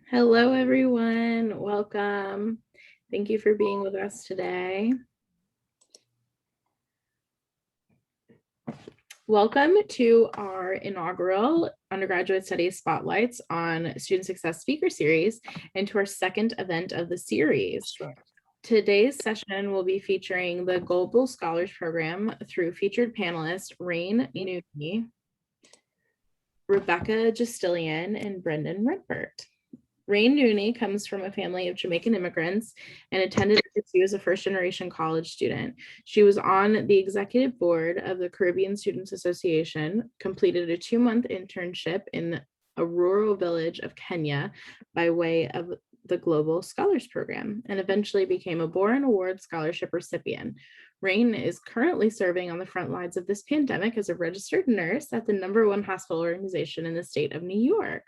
Hello, everyone. Welcome. Thank you for being with us today. Welcome to our inaugural undergraduate studies spotlights on student success speaker series and to our second event of the series. Today's session will be featuring the Global Scholars Program through featured panelists Rayne Neunie, Rebecca Justilien, and Brendan Rempert. Rayne Neunie comes from a family of Jamaican immigrants and attended FSU as a first-generation college student. She was on the executive board of the Caribbean Students Association, completed a 2-month internship in a rural village of Kenya by way of the Global Scholars Program, and eventually became a Boren Award Scholarship recipient. Rayne is currently serving on the front lines of this pandemic as a registered nurse at the #1 hospital organization in the state of New York.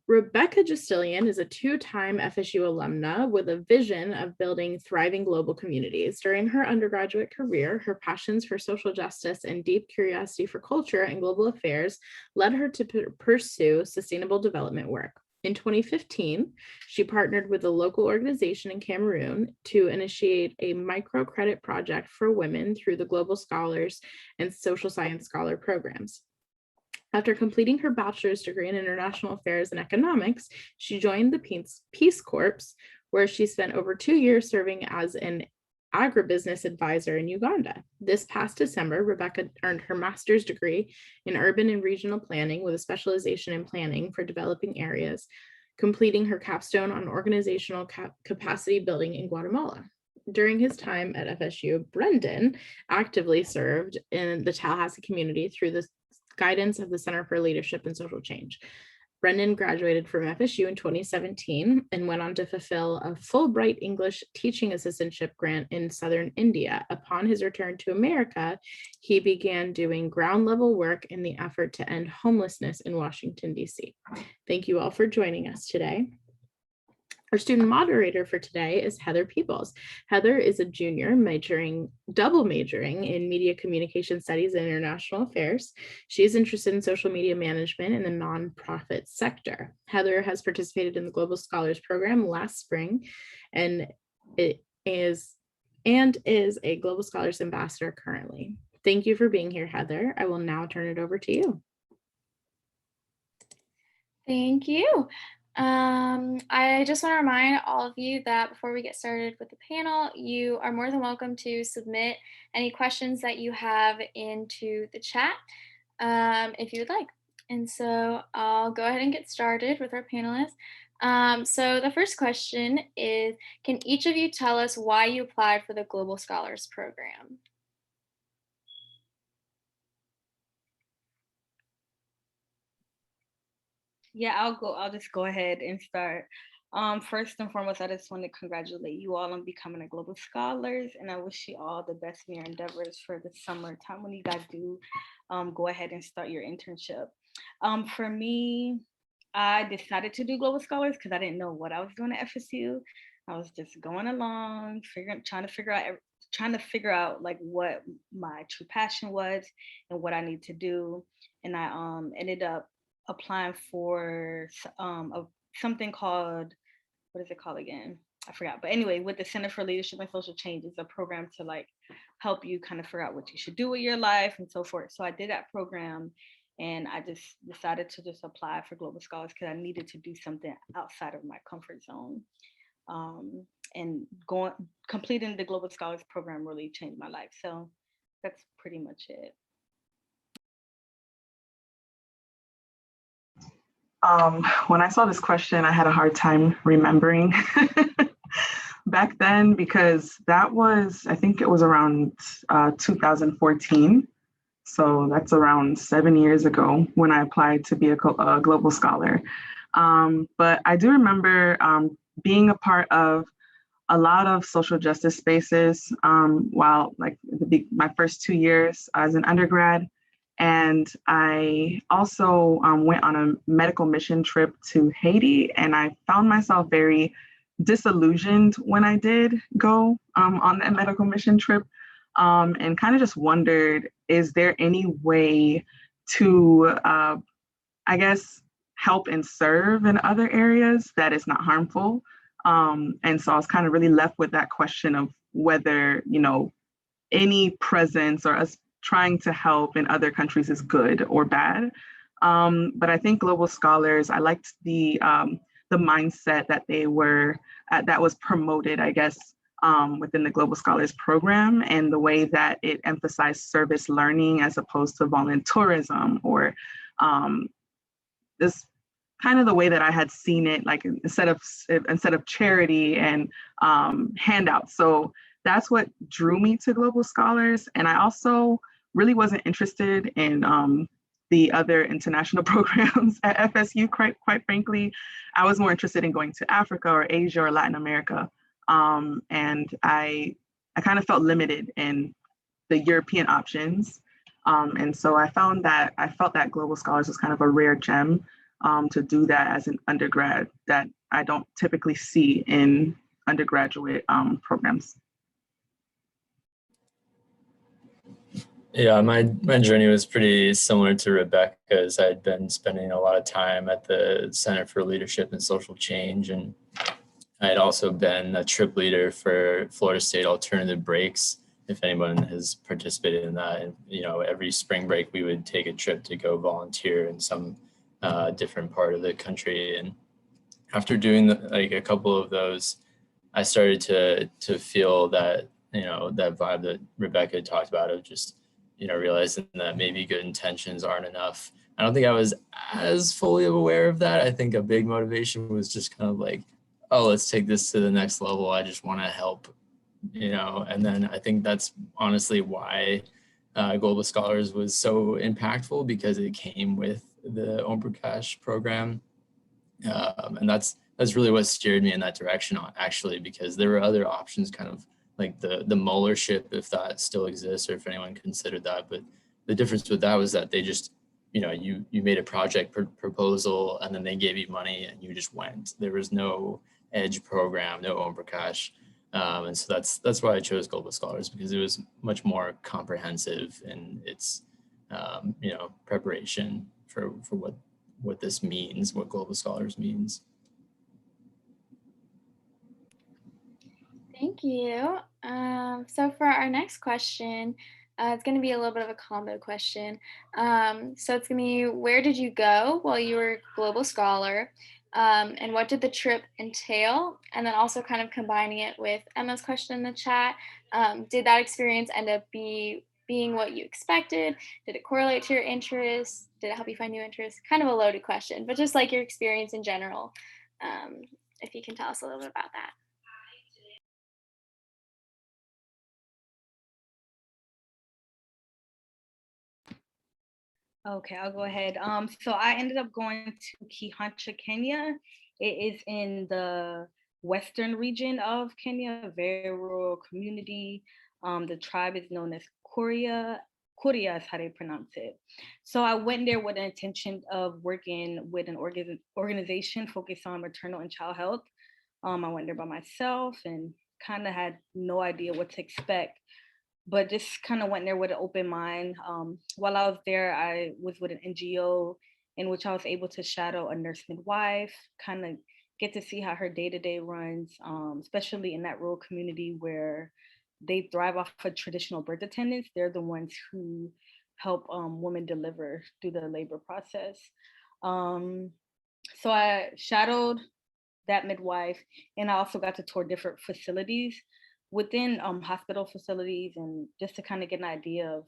Rebecca Justilien is a 2-time FSU alumna with a vision of building thriving global communities. During her undergraduate career, her passions for social justice and deep curiosity for culture and global affairs led her to pursue sustainable development work. In 2015, she partnered with a local organization in Cameroon to initiate a microcredit project for women through the Global Scholars and Social Science Scholar programs. After completing her bachelor's degree in international affairs and economics, she joined the Peace Corps, where she spent over 2 years serving as an agribusiness advisor in Uganda. This past December, Rebecca earned her master's degree in urban and regional planning with a specialization in planning for developing areas, completing her capstone on organizational capacity building in Guatemala. During his time at FSU, Brendan actively served in the Tallahassee community through the guidance of the Center for Leadership and Social Change. Brendan graduated from FSU in 2017 and went on to fulfill a Fulbright English teaching assistantship grant in Southern India. Upon his return to America, he began doing ground level work in the effort to end homelessness in Washington, D.C. Thank you all for joining us today. Our student moderator for today is Heather Peoples. Heather is a junior double majoring in media communication studies and international affairs. She is interested in social media management in the nonprofit sector. Heather has participated in the Global Scholars Program last spring and is a Global Scholars Ambassador currently. Thank you for being here, Heather. I will now turn it over to you. Thank you. I just want to remind all of you that before we get started with the panel, you are more than welcome to submit any questions that you have into the chat if you would like. And so I'll go ahead and get started with our panelists. So the first question is, can each of you tell us why you applied for the Global Scholars Program? Yeah, I'll just go ahead and start. First and foremost, I just want to congratulate you all on becoming a Global Scholars, and I wish you all the best in your endeavors for the summertime when you guys do go ahead and start your internship. For me, I decided to do Global Scholars because I didn't know what I was doing at FSU. I was just going along, trying to figure out like what my true passion was and what I need to do, and I ended up applying for something called, what is it called again? I forgot. But anyway, with the Center for Leadership and Social Change, it's a program to like help you kind of figure out what you should do with your life and so forth. So I did that program, and I just decided to just apply for Global Scholars because I needed to do something outside of my comfort zone. And completing the Global Scholars program really changed my life. So that's pretty much it. When I saw this question, I had a hard time remembering back then because that was, I think it was around 2014. So that's around 7 years ago when I applied to be a Global Scholar. But I do remember being a part of a lot of social justice spaces while like my first 2 years as an undergrad. And I also went on a medical mission trip to Haiti, and I found myself very disillusioned when I did go on that medical mission trip, and kind of just wondered, is there any way to, I guess, help and serve in other areas that is not harmful. And so I was kind of really left with that question of whether, any presence or us trying to help in other countries is good or bad. But I think Global Scholars, I liked the mindset that they were that was promoted, I guess, within the Global Scholars program, and the way that it emphasized service learning as opposed to volunteerism, or this kind of the way that I had seen it, like instead of charity and handouts. So that's what drew me to Global Scholars. And I also really wasn't interested in the other international programs at FSU, quite frankly. I was more interested in going to Africa or Asia or Latin America. And I kind of felt limited in the European options. And so I felt that Global Scholars was kind of a rare gem to do that as an undergrad that I don't typically see in undergraduate programs. Yeah, my journey was pretty similar to Rebecca's. I'd been spending a lot of time at the Center for Leadership and Social Change, and I had also been a trip leader for Florida State Alternative Breaks, if anyone has participated in that. And, every spring break, we would take a trip to go volunteer in some different part of the country. And after doing a couple of those, I started to feel that, that vibe that Rebecca talked about of just, realizing that maybe good intentions aren't enough. I don't think I was as fully aware of that. I think a big motivation was just kind of like, oh, let's take this to the next level. I just want to help, and then I think that's honestly why Global Scholars was so impactful, because it came with the Om Prakash program. And that's really what steered me in that direction, actually, because there were other options, kind of like the Mullership, if that still exists, or if anyone considered that. But the difference with that was that they just, you made a project proposal, and then they gave you money and you just went. There was no EDGE program, no Om Prakash. And so that's why I chose Global Scholars, because it was much more comprehensive in its, preparation for what this means, what Global Scholars means. Thank you. So for our next question, it's going to be a little bit of a combo question. So it's going to be, where did you go while you were a Global Scholar? And what did the trip entail? And then also kind of combining it with Emma's question in the chat. Did that experience end up being what you expected? Did it correlate to your interests? Did it help you find new interests? Kind of a loaded question, but just like your experience in general, if you can tell us a little bit about that. Okay, I'll go ahead. So I ended up going to Kihancha, Kenya. It is in the western region of Kenya, a very rural community. The tribe is known as Kuria. Kuria is how they pronounce it. So I went there with the intention of working with an organization focused on maternal and child health. I went there by myself and kind of had no idea what to expect, but just kind of went there with an open mind. While I was there, I was with an NGO in which I was able to shadow a nurse midwife, kind of get to see how her day-to-day runs, especially in that rural community where they thrive off of traditional birth attendants. They're the ones who help women deliver through the labor process. So I shadowed that midwife, and I also got to tour different facilities within hospital facilities, and just to kind of get an idea of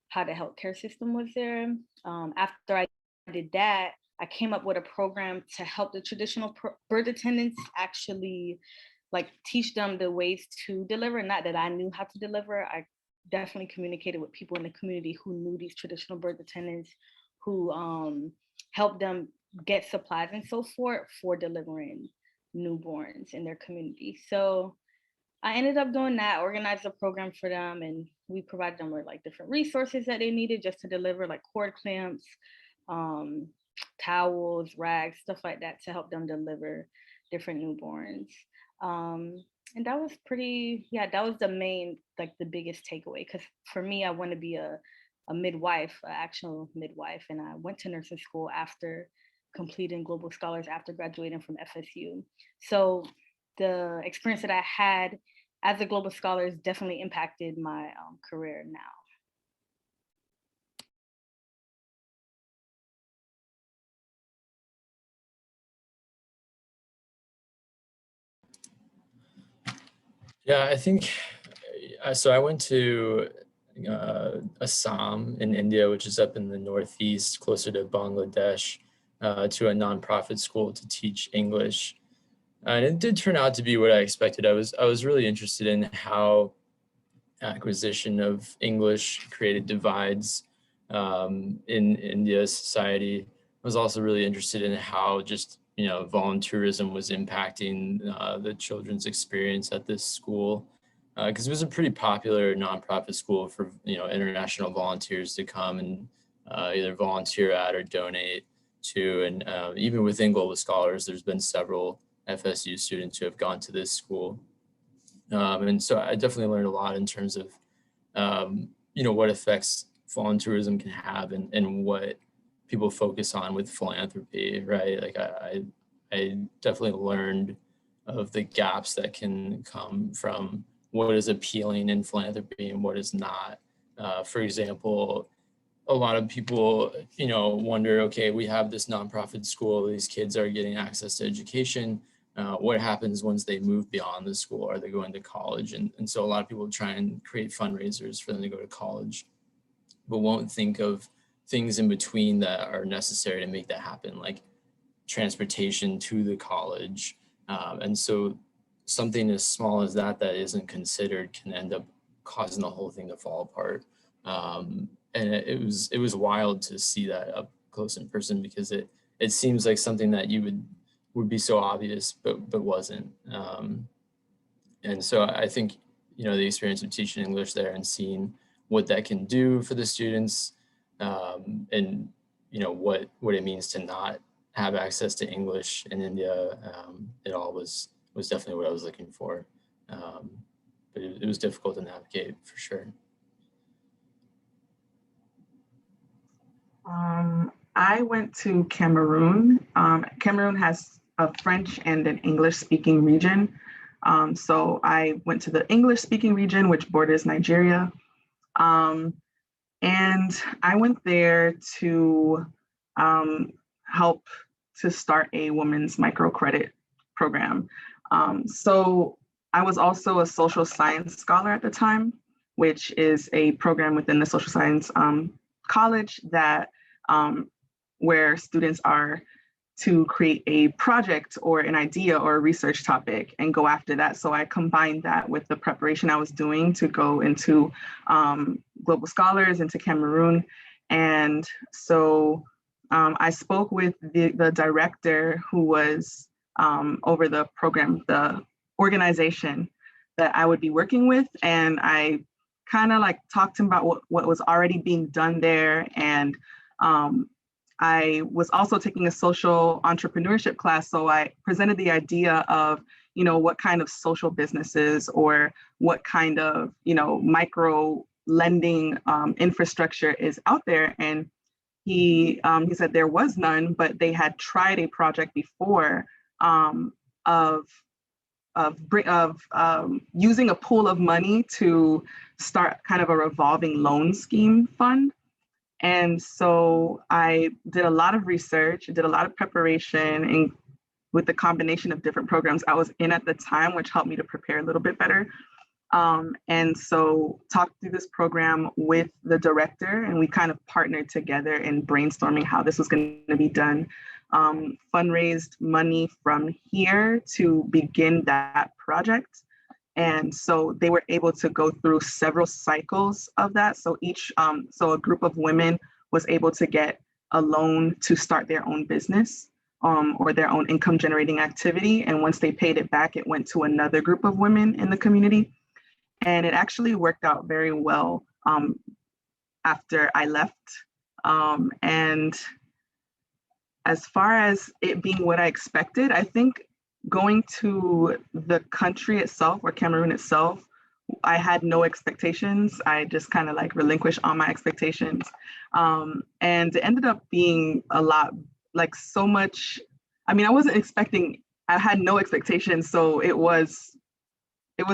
how the healthcare system was there. After I did that, I came up with a program to help the traditional birth attendants actually like teach them the ways to deliver. Not that I knew how to deliver. I definitely communicated with people in the community who knew these traditional birth attendants, who helped them get supplies and so forth for delivering newborns in their community. So I ended up doing that, organized a program for them, and we provided them with like different resources that they needed just to deliver, like cord clamps, towels, rags, stuff like that, to help them deliver different newborns. And that was that was the main, like the biggest takeaway, because for me, I want to be a midwife, an actual midwife, and I went to nursing school after completing Global Scholars after graduating from FSU. So the experience that I had as a Global Scholar definitely impacted my career now. Yeah, I think, so I went to Assam in India, which is up in the northeast, closer to Bangladesh, to a nonprofit school to teach English. And it did turn out to be what I expected. I was really interested in how acquisition of English created divides in India's society. I was also really interested in how just, volunteerism was impacting the children's experience at this school, because it was a pretty popular nonprofit school for, international volunteers to come and either volunteer at or donate to. And even within Global Scholars, there's been several FSU students who have gone to this school. And so I definitely learned a lot in terms of, what effects volunteerism can have and what people focus on with philanthropy, right? Like I definitely learned of the gaps that can come from what is appealing in philanthropy and what is not. For example, a lot of people, wonder, okay, we have this nonprofit school, these kids are getting access to education. What happens once they move beyond the school? Are they going to college? And so a lot of people try and create fundraisers for them to go to college, but won't think of things in between that are necessary to make that happen, like transportation to the college. And so something as small as that isn't considered can end up causing the whole thing to fall apart. And it was wild to see that up close in person, because it seems like something that you would be so obvious, but wasn't. And so I think, the experience of teaching English there and seeing what that can do for the students, and, what it means to not have access to English in India, it all was definitely what I was looking for. But it was difficult to navigate for sure. I went to Cameroon. Cameroon has a French and an English speaking region. So I went to the English speaking region, which borders Nigeria. And I went there to help to start a women's microcredit program. So I was also a social science scholar at the time, which is a program within the social science college that where students are to create a project or an idea or a research topic and go after that. So I combined that with the preparation I was doing to go into Global Scholars, into Cameroon. And so I spoke with the director who was over the program, the organization that I would be working with. And I kind of like talked to him about what was already being done there. And I was also taking a social entrepreneurship class. So I presented the idea of, what kind of social businesses or what kind of, micro lending infrastructure is out there. And he said there was none, but they had tried a project before of using a pool of money to start kind of a revolving loan scheme fund. And so I did a lot of research, did a lot of preparation, and with the combination of different programs I was in at the time, which helped me to prepare a little bit better. And so talked through this program with the director, and we kind of partnered together in brainstorming how this was going to be done. Fundraised money from here to begin that project. And so they were able to go through several cycles of that. So so a group of women was able to get a loan to start their own business or their own income generating activity. And once they paid it back, it went to another group of women in the community. And it actually worked out very well after I left. And as far as it being what I expected, I think going to the country itself or Cameroon itself, I had no expectations. I just kind of like relinquished all my expectations. And it ended up being a lot like so much. I mean, I had no expectations, so it was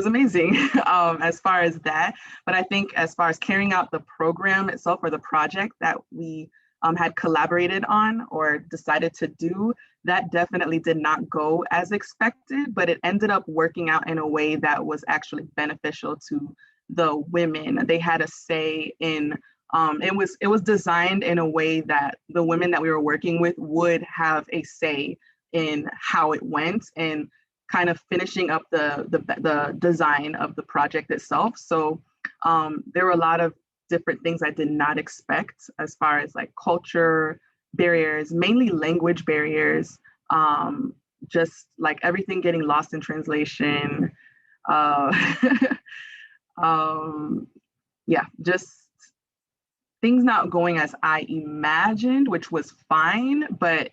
amazing as far as that. But I think as far as carrying out the program itself or the project that we had collaborated on or decided to do, that definitely did not go as expected, but it ended up working out in a way that was actually beneficial to the women. They had a say in, it was designed in a way that the women that we were working with would have a say in how it went and kind of finishing up the design of the project itself. So there were a lot of different things I did not expect as far as like culture barriers, mainly language barriers, just like everything getting lost in translation. Yeah, just things not going as I imagined, which was fine, but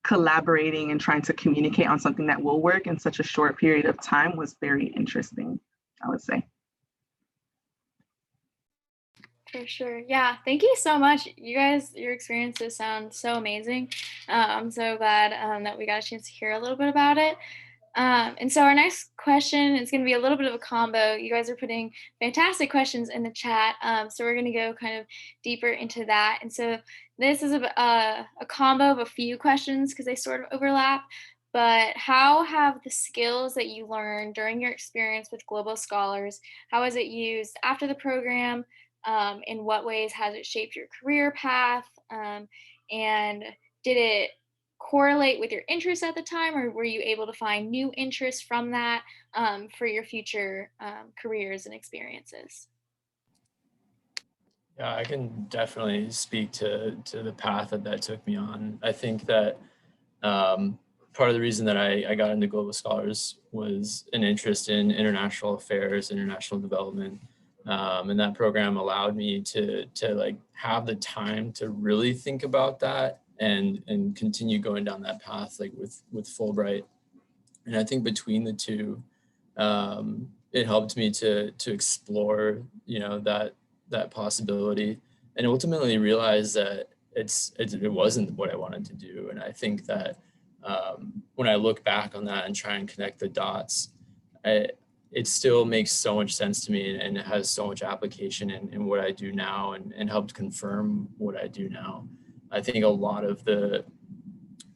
collaborating and trying to communicate on something that will work in such a short period of time was very interesting, I would say. For sure. Yeah. Thank you so much. You guys, your experiences sound so amazing. I'm so glad that we got a chance to hear a little bit about it. And so our next question is going to be a little bit of a combo. You guys are putting fantastic questions in the chat. So we're going to go kind of deeper into that. And so this is a combo of a few questions because they sort of overlap. But how have the skills that you learned during your experience with Global Scholars, how was it used after the program? In what ways has it shaped your career path? And did it correlate with your interests at the time, or were you able to find new interests from that for your future careers and experiences? Yeah, I can definitely speak to the path that took me on. I think that part of the reason that I got into Global Scholars was an interest in international affairs, international development. And that program allowed me to like have the time to really think about that and continue going down that path, like with Fulbright. And I think between the two, it helped me to explore, that possibility, and ultimately realize that it wasn't what I wanted to do. And I think that when I look back on that and try and connect the dots, it still makes so much sense to me, and it has so much application in what I do now, and helped confirm what I do now. I think a lot of the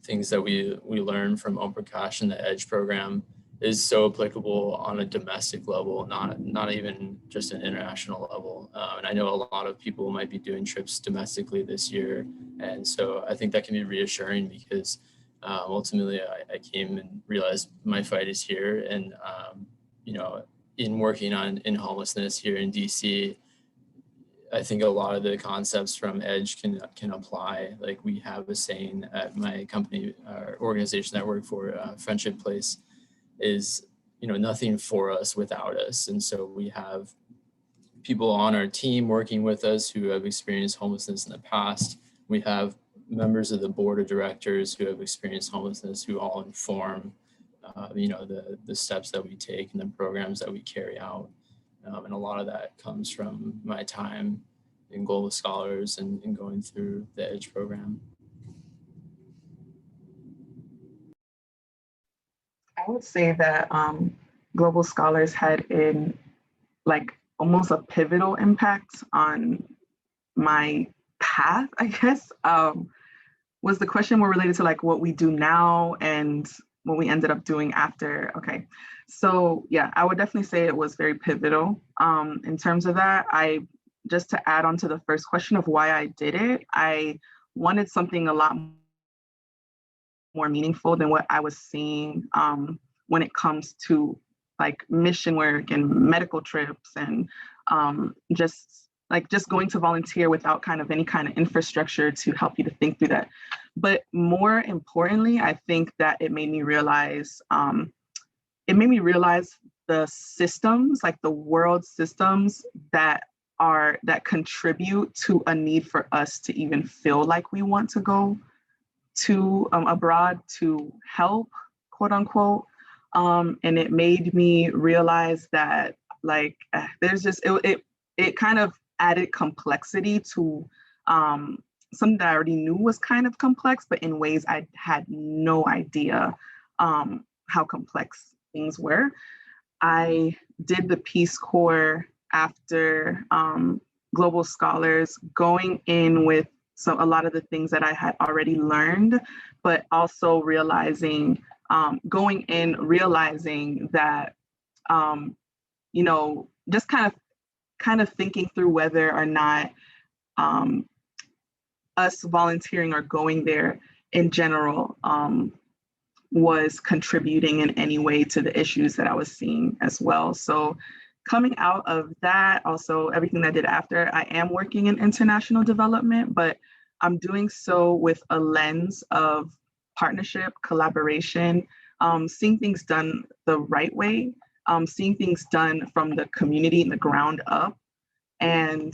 things that we learn from Om Prakash and the EDGE program is so applicable on a domestic level, not even just an international level. And I know a lot of people might be doing trips domestically this year. And so I think that can be reassuring because ultimately I came and realized my fight is here. And in working in homelessness here in DC, I think a lot of the concepts from EDGE can apply. Like we have a saying at my company, our organization that I work for, Friendship Place, is nothing for us without us. And so we have people on our team working with us who have experienced homelessness in the past. We have members of the board of directors who have experienced homelessness who all inform the steps that we take and the programs that we carry out. And a lot of that comes from my time in Global Scholars and going through the EDGE program. I would say that Global Scholars had almost a pivotal impact on my path, I guess. Was the question more related to like what we do now and what we ended up doing after? Okay. So yeah, I would definitely say it was very pivotal. In terms of that, just to add on to the first question of why I did it, I wanted something a lot more meaningful than what I was seeing when it comes to like mission work and medical trips and just going to volunteer without kind of any kind of infrastructure to help you to think through that. But more importantly, I think that it made me realize the systems, like the world systems that contribute to a need for us to even feel like we want to go to abroad to help, quote unquote. And it made me realize that there's just, it kind of added complexity to something that I already knew was kind of complex, but in ways I had no idea how complex things were. I did the Peace Corps after Global Scholars, going in with a lot of the things that I had already learned, but also realizing, realizing that, you know, just kind of thinking through whether or not us volunteering or going there in general was contributing in any way to the issues that I was seeing as well. So coming out of that, also everything that I did after, I am working in international development, but I'm doing so with a lens of partnership, collaboration, seeing things done the right way, seeing things done from the community and the ground up. And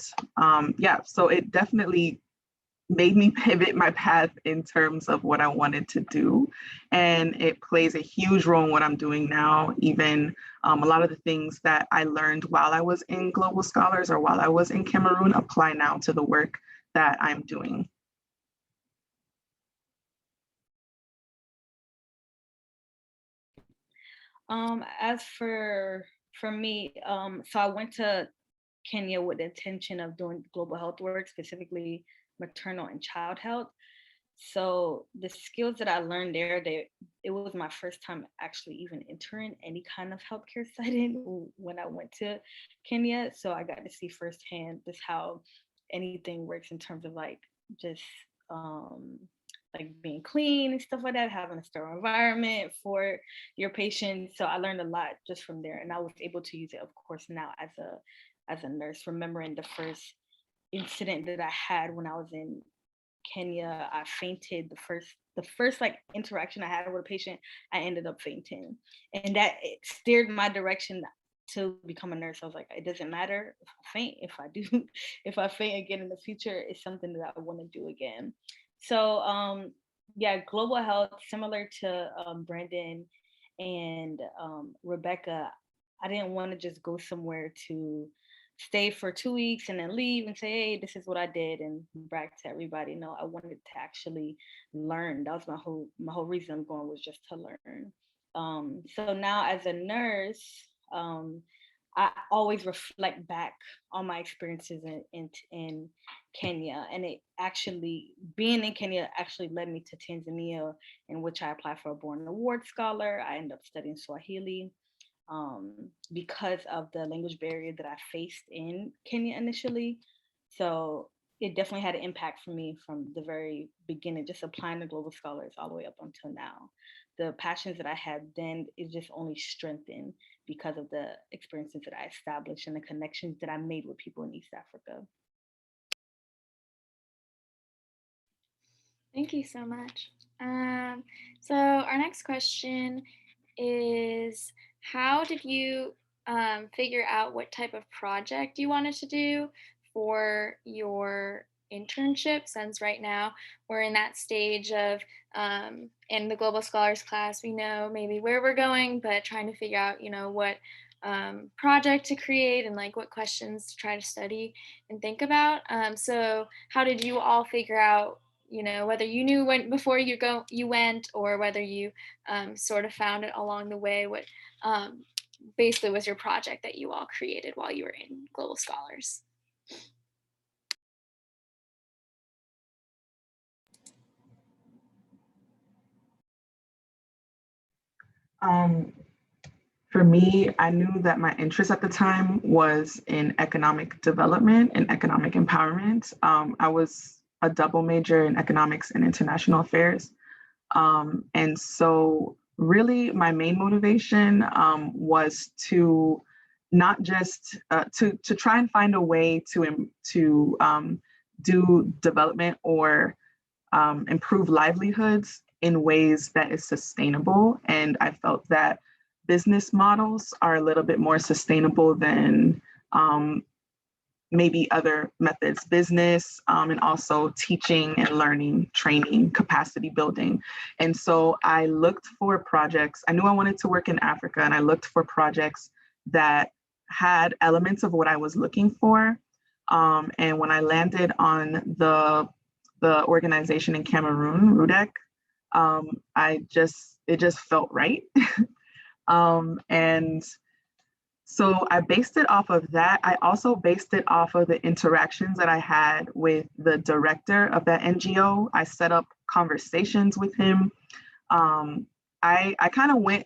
yeah, so it definitely made me pivot my path in terms of what I wanted to do. And it plays a huge role in what I'm doing now. Even a lot of the things that I learned while I was in Global Scholars or while I was in Cameroon apply now to the work that I'm doing. As for me, so I went to Kenya with the intention of doing global health work, specifically maternal and child health. So the skills that I learned there, it was my first time actually even entering any kind of healthcare setting when I went to Kenya. So I got to see firsthand just how anything works in terms of like just like being clean and stuff like that, having a sterile environment for your patients. So I learned a lot just from there, and I was able to use it, of course, now as a nurse, remembering the first incident that I had when I was in Kenya. I fainted the first like interaction I had with a patient. I ended up fainting, and that it steered my direction to become a nurse. I was like, it doesn't matter if I faint. If I faint again in the future, it's something that I want to do again. So yeah, global health, similar to Brendan and Rebecca. I didn't want to just go somewhere to stay for 2 weeks and then leave and say, hey, this is what I did and brag to everybody. No, I wanted to actually learn. That was my whole reason I'm going, was just to learn. So now as a nurse, I always reflect back on my experiences in Kenya, and it actually, being in Kenya actually led me to Tanzania, in which I applied for a Born Award Scholar. I ended up studying Swahili because of the language barrier that I faced in Kenya initially. So it definitely had an impact for me from the very beginning, just applying to Global Scholars all the way up until now. The passions that I had then is just only strengthened because of the experiences that I established and the connections that I made with people in East Africa. Thank you so much. So our next question is, how did you figure out what type of project you wanted to do for your internship, since right now we're in that stage of in the Global Scholars class, we know maybe where we're going, but trying to figure out, what project to create and like what questions to try to study and think about. So how did you all figure out, whether you knew when before you went, or whether you sort of found it along the way, what basically was your project that you all created while you were in Global Scholars? For me, I knew that my interest at the time was in economic development and economic empowerment. I was a double major in economics and international affairs. And so really my main motivation was to not just to try and find a way to do development or improve livelihoods in ways that is sustainable. And I felt that business models are a little bit more sustainable than maybe other methods, business, and also teaching and learning, training, capacity building. And so I looked for projects. I knew I wanted to work in Africa, and I looked for projects that had elements of what I was looking for. And when I landed on the the organization in Cameroon, RUDEC, it just felt right. And so I based it off of that. I also based it off of the interactions that I had with the director of that NGO. I set up conversations with him. I kind of went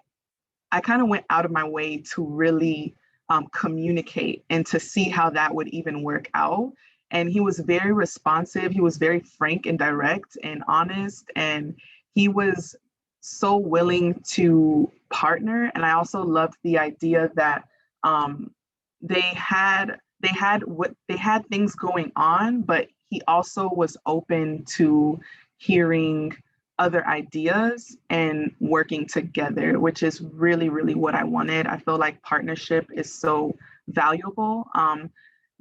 out of my way to really communicate and to see how that would even work out. And he was very responsive. He was very frank and direct and honest. And he was so willing to partner. And I also loved the idea that they had things going on, but he also was open to hearing other ideas and working together, which is really, really what I wanted. I feel like partnership is so valuable.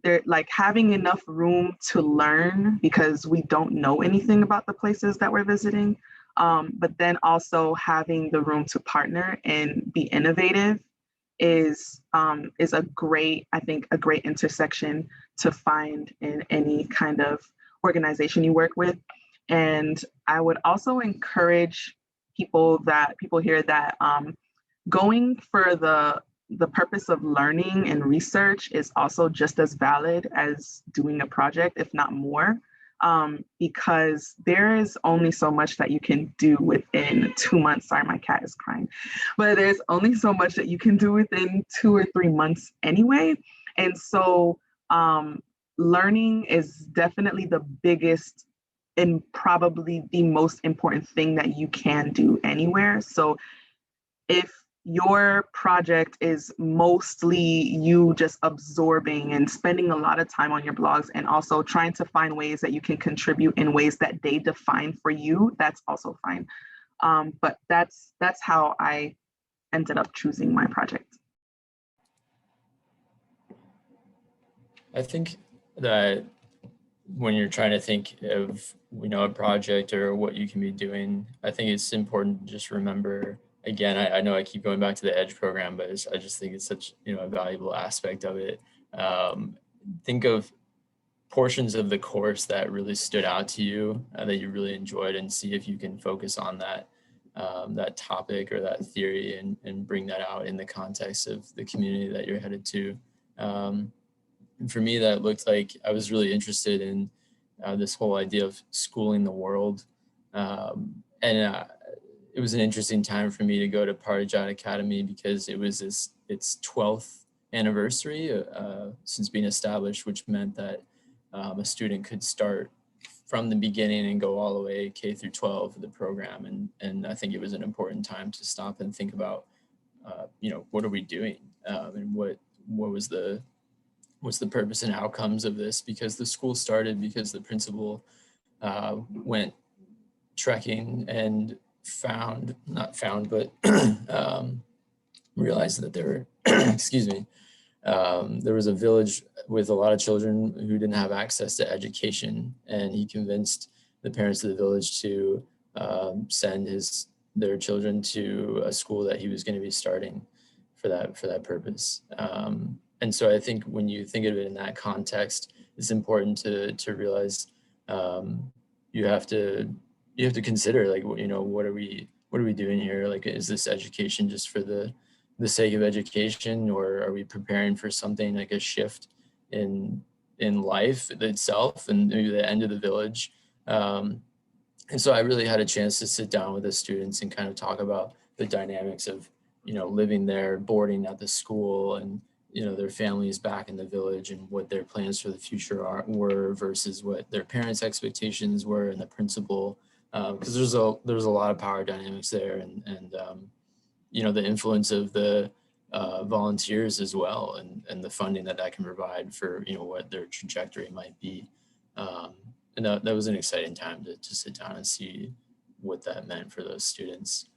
They're like having enough room to learn because we don't know anything about the places that we're visiting, but then also having the room to partner and be innovative is a great, I think, a great intersection to find in any kind of organization you work with. And I would also encourage people here that going for the purpose of learning and research is also just as valid as doing a project, if not more, because there is only so much that you can do within 2 months. Sorry, my cat is crying, but there's only so much that you can do within 2 or 3 months anyway. And so learning is definitely the biggest and probably the most important thing that you can do anywhere. So if your project is mostly you just absorbing and spending a lot of time on your blogs and also trying to find ways that you can contribute in ways that they define for you, that's also fine. But that's how I ended up choosing my project. I think that when you're trying to think of, a project or what you can be doing, I think it's important to just remember, again, I know I keep going back to the EDGE program, but I just think it's such, a valuable aspect of it. Think of portions of the course that really stood out to you, that you really enjoyed, and see if you can focus on that topic or that theory and bring that out in the context of the community that you're headed to. And for me, that looked like I was really interested in this whole idea of schooling the world. It was an interesting time for me to go to Parijat Academy because it was its 12th anniversary since being established, which meant that a student could start from the beginning and go all the way K through 12 of the program. And I think it was an important time to stop and think about, what are we doing? And what's the purpose and outcomes of this? Because the school started because the principal went trekking and realized that there were, there was a village with a lot of children who didn't have access to education, and he convinced the parents of the village to send their children to a school that he was going to be starting for that purpose. And so I think when you think of it in that context, it's important to realize you have to consider, like, what are we doing here? Like, is this education just for the sake of education, or are we preparing for something like a shift in life itself and maybe the end of the village? And so I really had a chance to sit down with the students and kind of talk about the dynamics of, living there, boarding at the school, and their families back in the village, and what their plans for the future were versus what their parents' expectations were, and the principal, because there's a lot of power dynamics there, and the influence of the volunteers as well, and the funding that can provide for what their trajectory might be, and that was an exciting time to sit down and see what that meant for those students.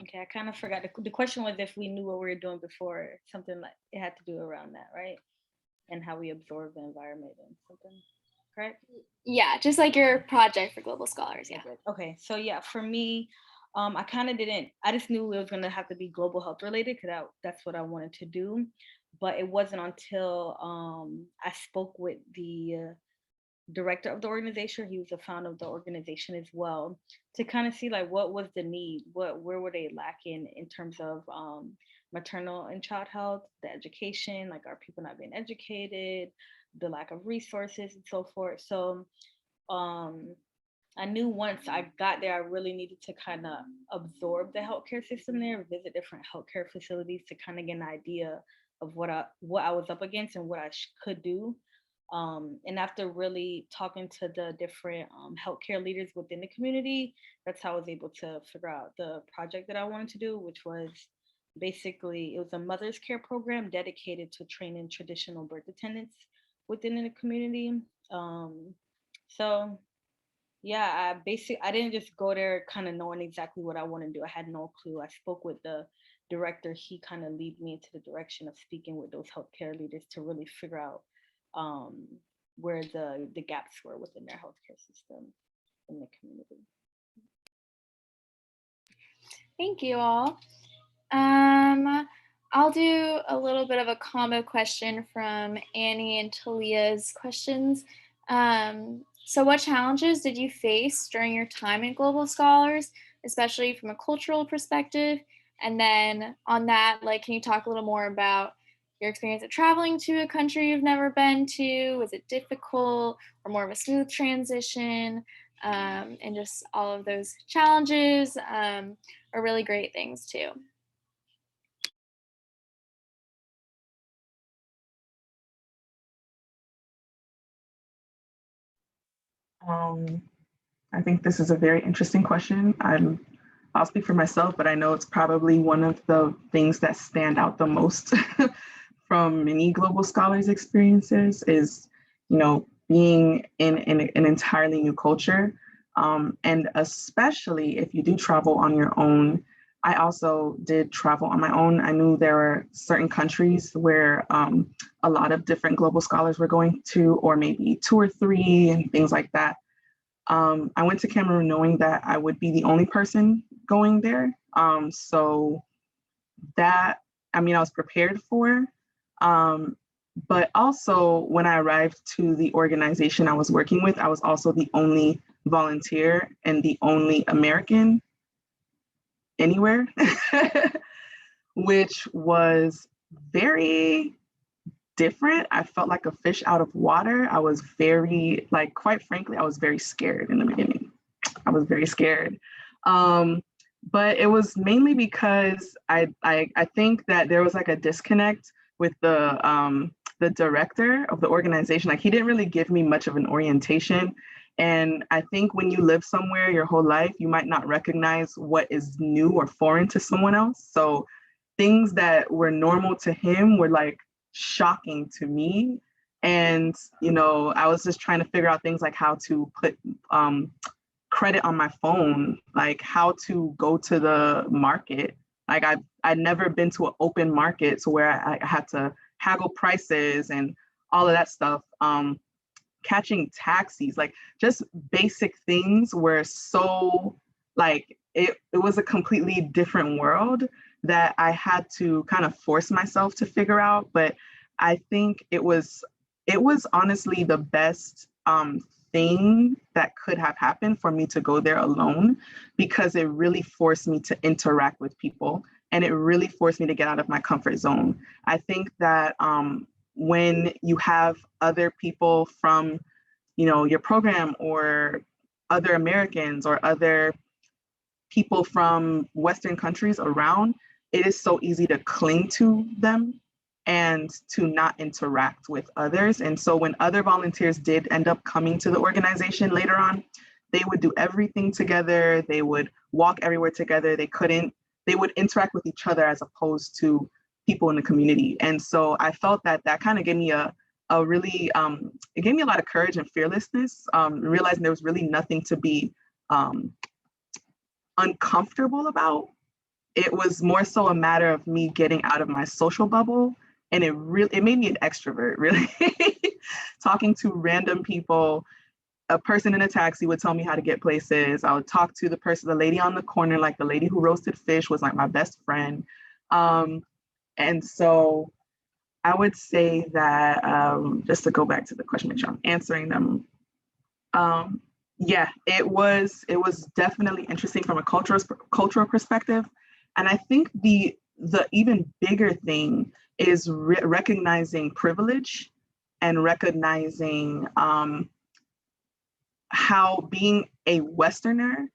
Okay, I kind of forgot. The question was if we knew what we were doing before, something like it had to do around that, right? And how we absorb the environment and something, correct? Yeah, just like your project for Global Scholars, yeah. Okay, so yeah, for me, I kind of didn't, I just knew it was going to have to be global health related because that's what I wanted to do. But it wasn't until I spoke with the director of the organization, he was the founder of the organization as well, to kind of see like what was the need, where were they lacking in terms of maternal and child health, the education, like are people not being educated, the lack of resources and so forth. So I knew once I got there, I really needed to kind of absorb the healthcare system there, visit different healthcare facilities to kind of get an idea of what I was up against and what I could do. And after really talking to the different healthcare leaders within the community, that's how I was able to figure out the project that I wanted to do, which was basically, it was a mother's care program dedicated to training traditional birth attendants within the community. So yeah, I didn't just go there kind of knowing exactly what I want to do. I had no clue. I spoke with the director. He kind of lead me into the direction of speaking with those healthcare leaders to really figure out where the gaps were within their healthcare system in the community. Thank you all. I'll do a little bit of a combo question from Annie and Talia's questions. So what challenges did you face during your time in Global Scholars, especially from a cultural perspective? And then on that, like, can you talk a little more about your experience of traveling to a country you've never been to? Was it difficult or more of a smooth transition? And just all of those challenges are really great things too. I think this is a very interesting question. I'll speak for myself, but I know it's probably one of the things that stand out the most from many Global Scholars experiences is, being in an entirely new culture. And especially if you do travel on your own. I also did travel on my own. I knew there were certain countries where a lot of different Global Scholars were going to, or maybe 2 or 3 and things like that. I went to Cameroon knowing that I would be the only person going there. So that, I was prepared for. But also when I arrived to the organization I was working with, I was also the only volunteer and the only American anywhere, which was very different. I felt like a fish out of water. I was very, quite frankly, I was very scared in the beginning. I was very scared. But it was mainly because I think that there was like a disconnect with the director of the organization. Like, he didn't really give me much of an orientation. And I think when you live somewhere your whole life, you might not recognize what is new or foreign to someone else. So things that were normal to him were like shocking to me. And, I was just trying to figure out things like how to put credit on my phone, like how to go to the market. Like I'd never been to an open market to where I had to haggle prices and all of that stuff. Catching taxis, like just basic things were so it was a completely different world that I had to kind of force myself to figure out. But I think it was honestly the best thing that could have happened for me to go there alone, because it really forced me to interact with people and it really forced me to get out of my comfort zone. I think that when you have other people from, your program or other Americans or other people from Western countries around, it is so easy to cling to them and to not interact with others. And so when other volunteers did end up coming to the organization later on, they would do everything together. They would walk everywhere together. They would interact with each other as opposed to people in the community. And so I felt that kind of gave me a really, it gave me a lot of courage and fearlessness, realizing there was really nothing to be uncomfortable about. It was more so a matter of me getting out of my social bubble. And it made me an extrovert, really. Talking to random people a person in a taxi would tell me how to get places. I would talk to the lady on the corner, like the lady who roasted fish was like my best friend. And so I would say that, just to go back to the question, make sure I'm answering them. Yeah, it was definitely interesting from a cultural perspective. And I think the even bigger thing is recognizing privilege and recognizing how being a Westerner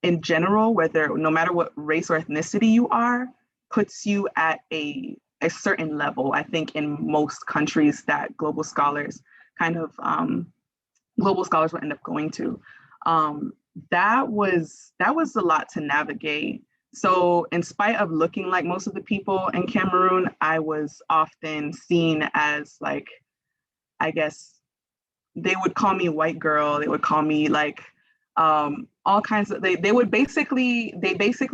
in general, no matter what race or ethnicity you are, puts you at a certain level. I think in most countries that global scholars will end up going to. That was a lot to navigate. So in spite of looking like most of the people in Cameroon, I was often seen as like, I guess they would call me white girl. They would call me like all kinds of, they basically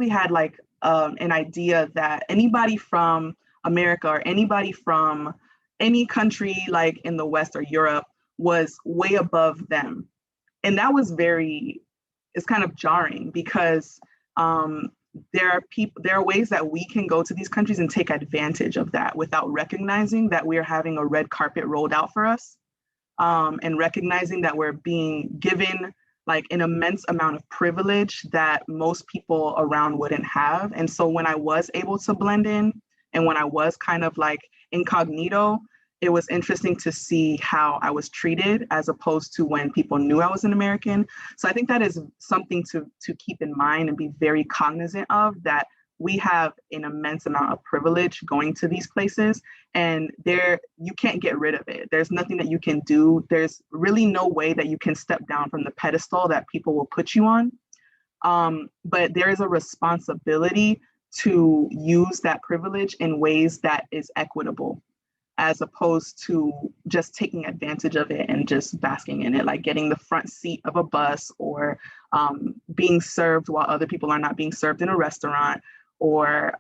had like an idea that anybody from America or anybody from any country like in the West or Europe was way above them. And that was it's kind of jarring because there are ways that we can go to these countries and take advantage of that without recognizing that we are having a red carpet rolled out for us, and recognizing that we're being given like an immense amount of privilege that most people around wouldn't have. And so when I was able to blend in and when I was kind of like incognito, it was interesting to see how I was treated as opposed to when people knew I was an American. So I think that is something to keep in mind and be very cognizant of, that we have an immense amount of privilege going to these places, and you can't get rid of it. There's nothing that you can do. There's really no way that you can step down from the pedestal that people will put you on. But there is a responsibility to use that privilege in ways that is equitable, as opposed to just taking advantage of it and just basking in it, like getting the front seat of a bus, or being served while other people are not being served in a restaurant, or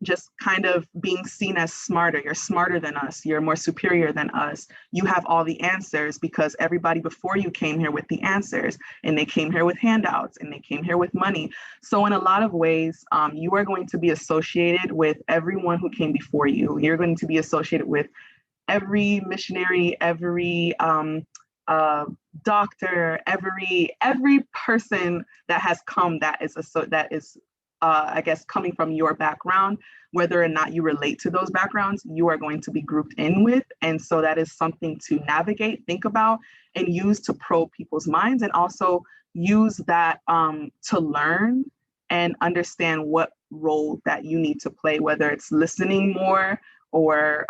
just kind of being seen as smarter. You're smarter than us. You're more superior than us. You have all the answers because everybody before you came here with the answers, and they came here with handouts, and they came here with money. So in a lot of ways, you are going to be associated with everyone who came before you. You're going to be associated with every missionary, every doctor, every person that has come that is I guess coming from your background, whether or not you relate to those backgrounds, you are going to be grouped in with. And so that is something to navigate, think about, and use to probe people's minds, and also use that to learn and understand what role that you need to play, whether it's listening more or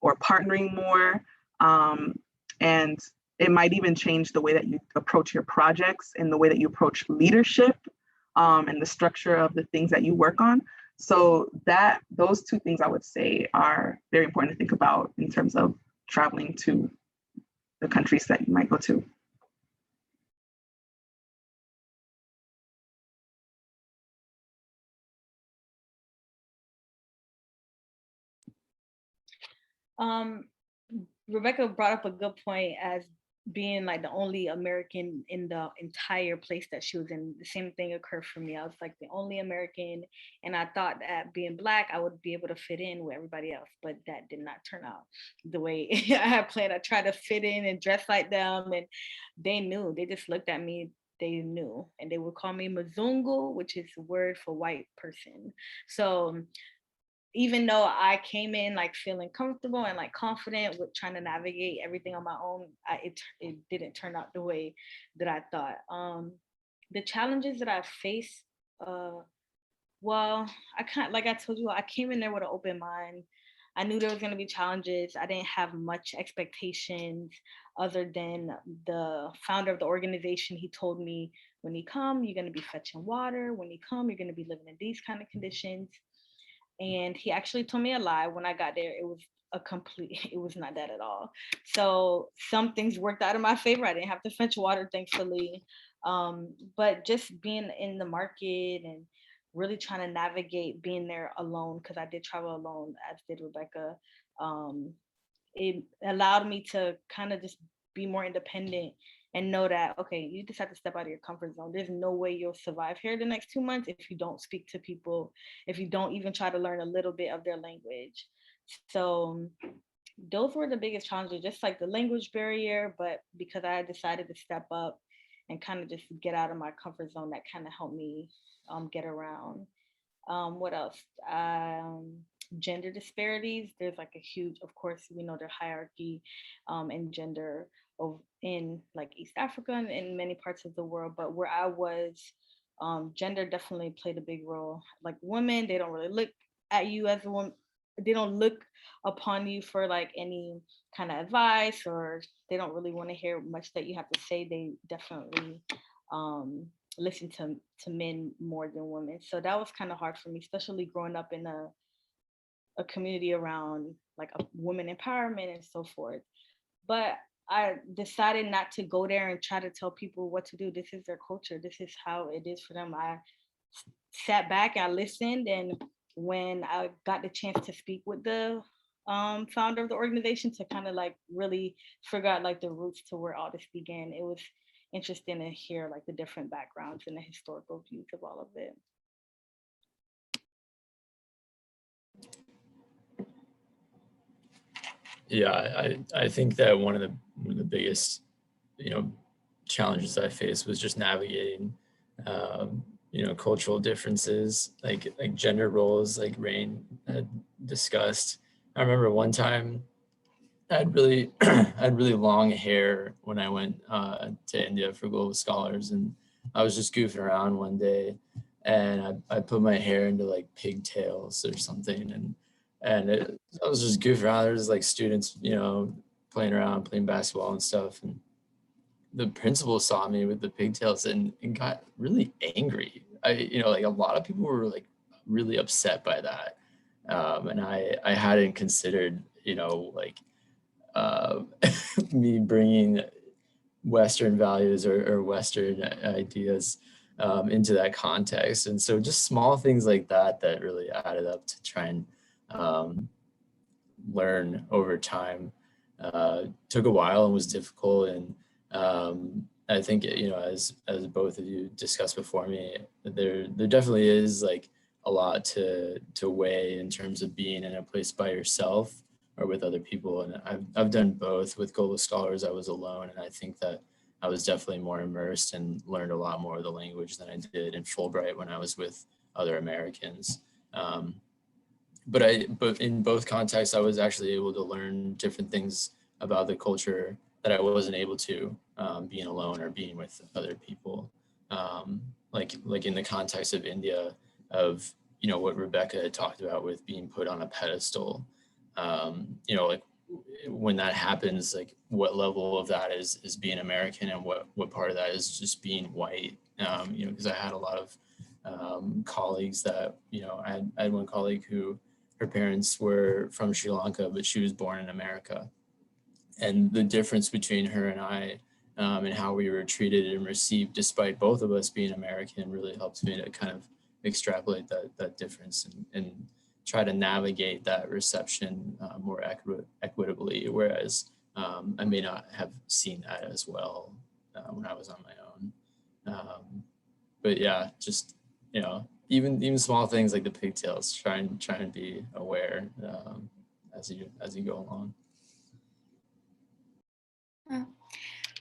partnering more. And it might even change the way that you approach your projects and the way that you approach leadership, and the structure of the things that you work on. So those two things I would say are very important to think about in terms of traveling to the countries that you might go to. Rebecca brought up a good point as being like the only American in the entire place that she was in. The same thing occurred for me. I was like the only American, and I thought that being Black, I would be able to fit in with everybody else, but that did not turn out the way I had planned. I tried to fit in and dress like them, and they knew. They just looked at me. They knew, and they would call me Mzungu, which is the word for white person. So even though I came in like feeling comfortable and like confident with trying to navigate everything on my own, it didn't turn out the way that I thought. The challenges that I faced, well, like I told you, I came in there with an open mind. I knew there was going to be challenges. I didn't have much expectations other than the founder of the organization. He told me, when you come, you're going to be fetching water. When you come, you're going to be living in these kind of conditions. And he actually told me a lie. When I got there, it was not that at all. So some things worked out in my favor. I didn't have to fetch water, thankfully. But just being in the market and really trying to navigate being there alone, because I did travel alone, as did Rebecca. It allowed me to kind of just be more independent and know that, okay, you just have to step out of your comfort zone. There's no way you'll survive here the next 2 months if you don't speak to people, if you don't even try to learn a little bit of their language. So those were the biggest challenges, just like the language barrier, but because I decided to step up and kind of just get out of my comfort zone, that kind of helped me get around. What else? Gender disparities. There's like a huge, of course, we know there's hierarchy in gender in like East Africa and in many parts of the world, but where I was, gender definitely played a big role. Like women, they don't really look at you as a woman. They don't look upon you for like any kind of advice, or they don't really want to hear much that you have to say. They definitely listen to men more than women. So that was kind of hard for me, especially growing up in a community around like a women empowerment and so forth. But I decided not to go there and try to tell people what to do. This is their culture. This is how it is for them. I sat back, I listened, and when I got the chance to speak with the founder of the organization to kind of like really figure out like the roots to where all this began, it was interesting to hear like the different backgrounds and the historical views of all of it. Yeah, I think that one of the biggest, challenges I faced was just navigating, cultural differences, like gender roles, like Rayne had discussed. I remember one time I had really I had really long hair when I went to India for Global Scholars, and I was just goofing around one day, and I put my hair into like pigtails or something, and I was just goofing around. There was like students, playing around, playing basketball and stuff, and the principal saw me with the pigtails and got really angry. Like a lot of people were like really upset by that, and I hadn't considered, like uh, me bringing Western values or Western ideas into that context. And so just small things like that that really added up to try and learn over time. Took a while and was difficult. And I think, as both of you discussed before me, there definitely is like a lot to weigh in terms of being in a place by yourself or with other people. And I've done both. With Global Scholars, I was alone, and I think that I was definitely more immersed and learned a lot more of the language than I did in Fulbright when I was with other Americans. But in both contexts, I was actually able to learn different things about the culture that I wasn't able to being alone or being with other people. Like in the context of India, of what Rebecca had talked about with being put on a pedestal. Like when that happens, like what level of that is being American, and what part of that is just being white. Because I had a lot of colleagues that, I had one colleague who her parents were from Sri Lanka, but she was born in America. And the difference between her and I, and how we were treated and received, despite both of us being American, really helped me to kind of extrapolate that difference and try to navigate that reception more equitably. Whereas I may not have seen that as well when I was on my own. But yeah, just even small things like the pigtails. Try and be aware as you go along. Oh.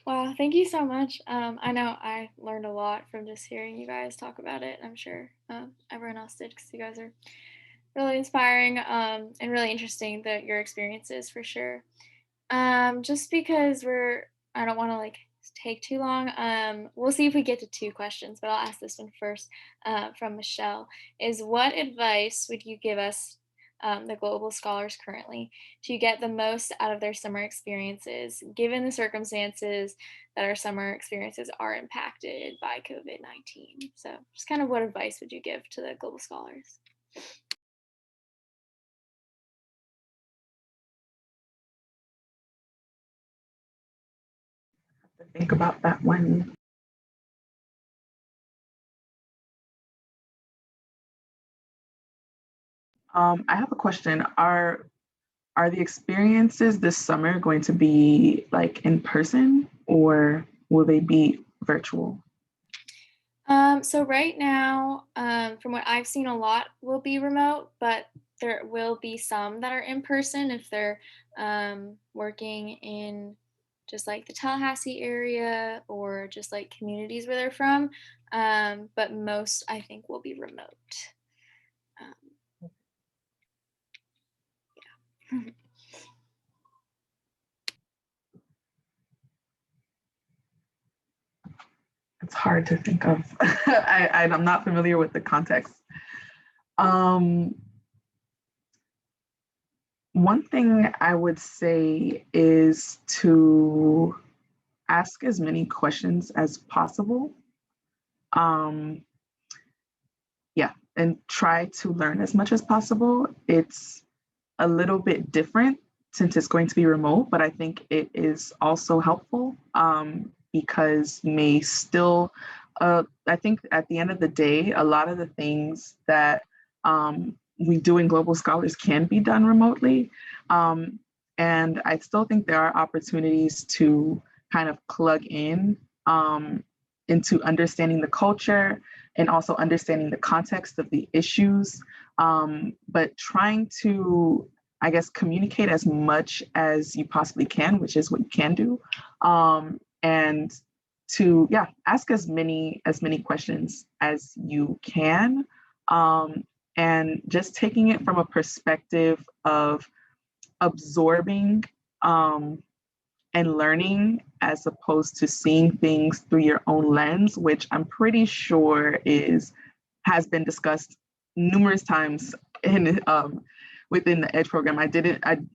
Wow, thank you so much. I know I learned a lot from just hearing you guys talk about it. I'm sure everyone else did, because you guys are really inspiring and really interesting, your experiences for sure. Just because I don't want to like take too long. We'll see if we get to 2 questions, but I'll ask this one first from Michelle. Is what advice would you give us, the global scholars currently, to get the most out of their summer experiences, given the circumstances that our summer experiences are impacted by COVID-19? So just kind of what advice would you give to the global scholars? Think about that one. I have a question. Are are the experiences this summer going to be like in person, or will they be virtual? So right now, from what I've seen, a lot will be remote, but there will be some that are in person if they're working in just like the Tallahassee area or just like communities where they're from. But most, I think, will be remote. Yeah. It's hard to think of. I'm not familiar with the context. One thing I would say is to ask as many questions as possible. Yeah, and try to learn as much as possible. It's a little bit different since it's going to be remote, but I think it is also helpful because you may still, I think at the end of the day, a lot of the things that we do in Global Scholars can be done remotely. And I still think there are opportunities to kind of plug in into understanding the culture and also understanding the context of the issues, but trying to, I guess, communicate as much as you possibly can, which is what you can do, and to ask as many questions as you can, and just taking it from a perspective of absorbing and learning as opposed to seeing things through your own lens, which I'm pretty sure has been discussed numerous times in within the EDGE program. I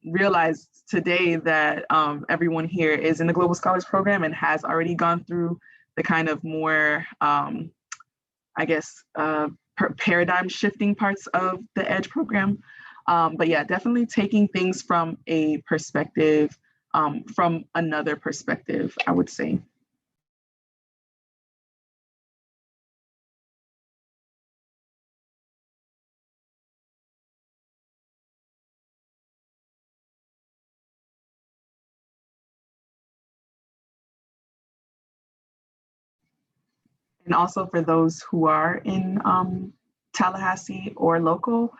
realized today that everyone here is in the Global Scholars Program and has already gone through the kind of more, I guess, paradigm shifting parts of the EDGE program. But yeah, definitely taking things from a perspective, from another perspective, I would say. And also for those who are in Tallahassee or local,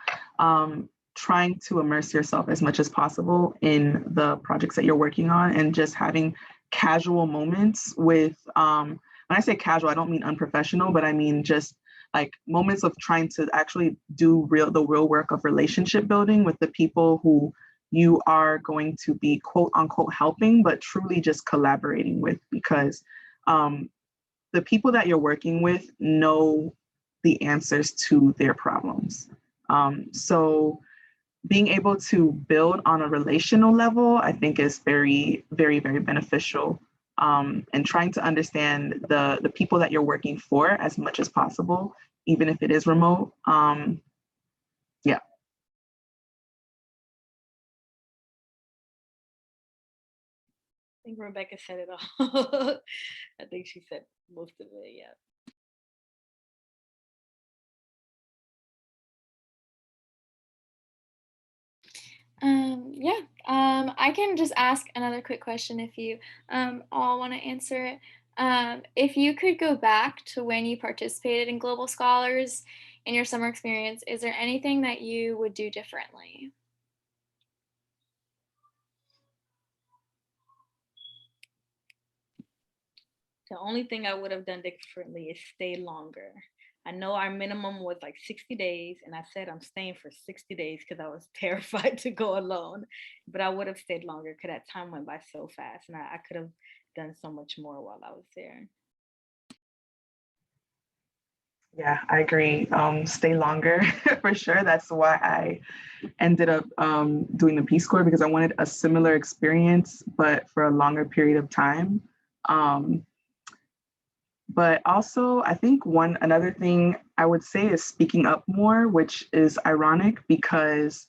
trying to immerse yourself as much as possible in the projects that you're working on and just having casual moments with, when I say casual, I don't mean unprofessional, but I mean just like moments of trying to actually do the real work of relationship building with the people who you are going to be quote unquote helping, but truly just collaborating with, because the people that you're working with know the answers to their problems. So being able to build on a relational level, I think is very, very, very beneficial. And trying to understand the people that you're working for as much as possible, even if it is remote. Yeah. I think Rebecca said it all. I think she said most of it, yeah. I can just ask another quick question if you all want to answer it. If you could go back to when you participated in Global Scholars in your summer experience, is there anything that you would do differently? The only thing I would have done differently is stay longer. I know our minimum was like 60 days, and I said I'm staying for 60 days because I was terrified to go alone. But I would have stayed longer because that time went by so fast, and I could have done so much more while I was there. Yeah, I agree. Stay longer for sure. That's why I ended up doing the Peace Corps, because I wanted a similar experience, but for a longer period of time. But also, I think another thing I would say is speaking up more, which is ironic because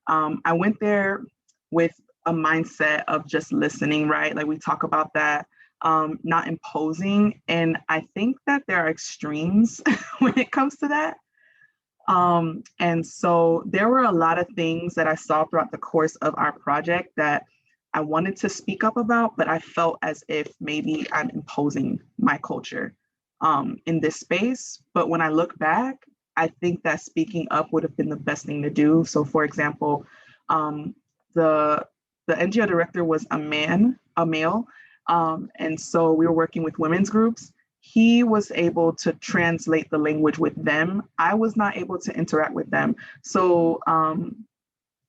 I went there with a mindset of just listening, right? Like we talk about that, not imposing. And I think that there are extremes when it comes to that. And so there were a lot of things that I saw throughout the course of our project that I wanted to speak up about, but I felt as if maybe I'm imposing my culture in this space. But when I look back, I think that speaking up would have been the best thing to do. So for example, the NGO director was a male. And so we were working with women's groups. He was able to translate the language with them. I was not able to interact with them. So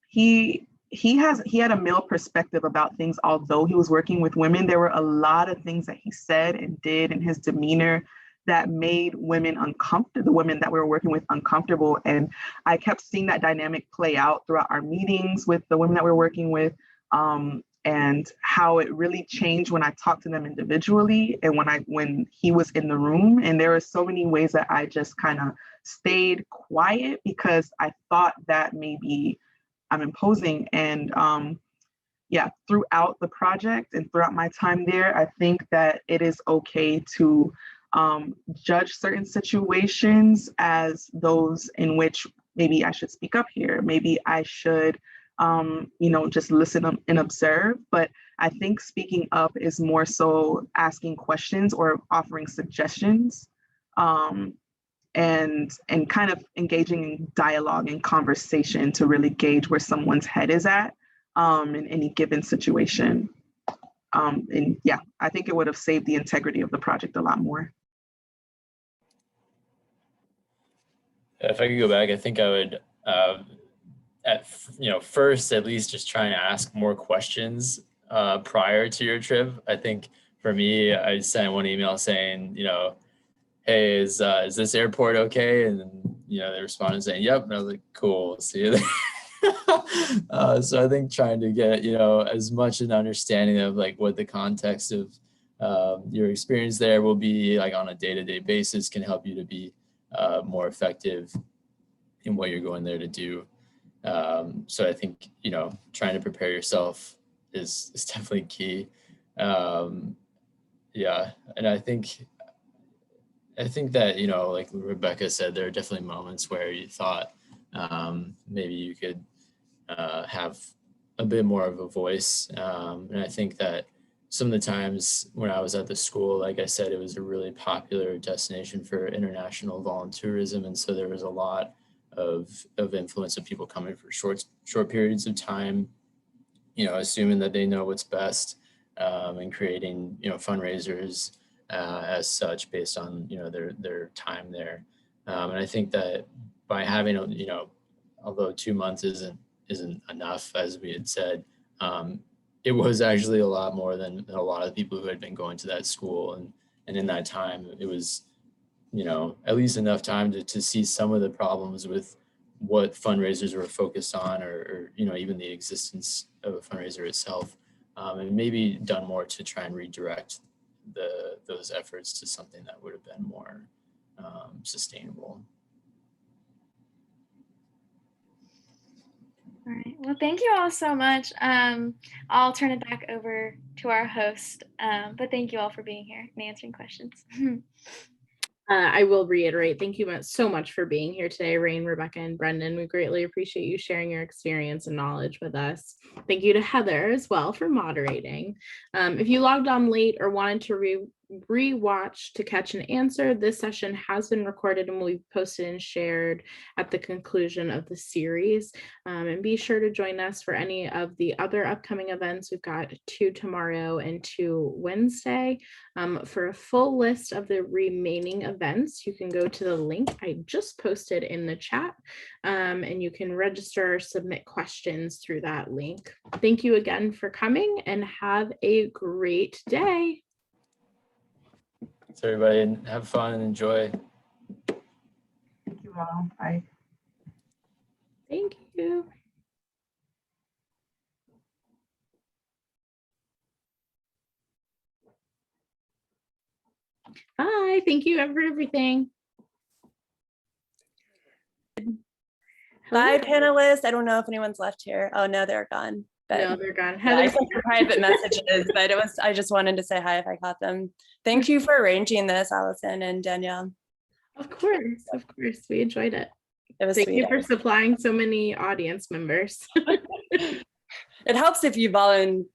he had a male perspective about things. Although he was working with women, there were a lot of things that he said and did in his demeanor that made women uncomfortable, the women that we were working with uncomfortable. And I kept seeing that dynamic play out throughout our meetings with the women that we were working with, and how it really changed when I talked to them individually and when he was in the room. And there were so many ways that I just kind of stayed quiet because I thought that maybe I'm imposing. And throughout the project and throughout my time there, I think that it is okay to judge certain situations as those in which maybe I should speak up here. Maybe I should, just listen and observe. But I think speaking up is more so asking questions or offering suggestions, and kind of engaging in dialogue and conversation to really gauge where someone's head is at in any given situation. I think it would have saved the integrity of the project a lot more. If I could go back, I think I would, first at least just try and ask more questions prior to your trip. I think for me, I sent one email saying, hey, is this airport okay? And then, they responded saying, yep. And I was like, cool, see you there. So I think trying to get, as much an understanding of like what the context of your experience there will be like on a day-to-day basis can help you to be more effective in what you're going there to do. So I think, trying to prepare yourself is definitely key. And I think that, like Rebecca said, there are definitely moments where you thought maybe you could have a bit more of a voice. And I think that some of the times when I was at the school, like I said, it was a really popular destination for international volunteerism. And so there was a lot of influence of people coming for short periods of time, assuming that they know what's best, and creating, fundraisers as such based on, their time there. And I think that by having, although 2 months isn't enough, as we had said, it was actually a lot more than a lot of people who had been going to that school. And in that time, it was, at least enough time to see some of the problems with what fundraisers were focused on or even the existence of a fundraiser itself, and maybe done more to try and redirect those efforts to something that would have been more sustainable. All right. Well, thank you all so much. I'll turn it back over to our host, but thank you all for being here and answering questions. I will reiterate, thank you so much for being here today, Rayne, Rebecca, and Brendan. We greatly appreciate you sharing your experience and knowledge with us. Thank you to Heather as well for moderating. If you logged on late or wanted to rewatch to catch an answer, this session has been recorded and will be posted and shared at the conclusion of the series. And be sure to join us for any of the other upcoming events. We've got 2 tomorrow and 2 Wednesday. For a full list of the remaining events, you can go to the link I just posted in the chat, and you can register or submit questions through that link. Thank you again for coming and have a great day. Thanks, everybody, and have fun and enjoy. Thank you all. Bye. Thank you. Bye. Thank you for everything. Bye, panelists. I don't know if anyone's left here. Oh, no, they're gone. But No, they're gone. yeah, I Heather, sent private messages, but I just wanted to say hi if I caught them. Thank you for arranging this, Allison and Danielle. of course, we enjoyed it. It was Thank sweet. you for supplying so many audience members. It helps if you volunteer.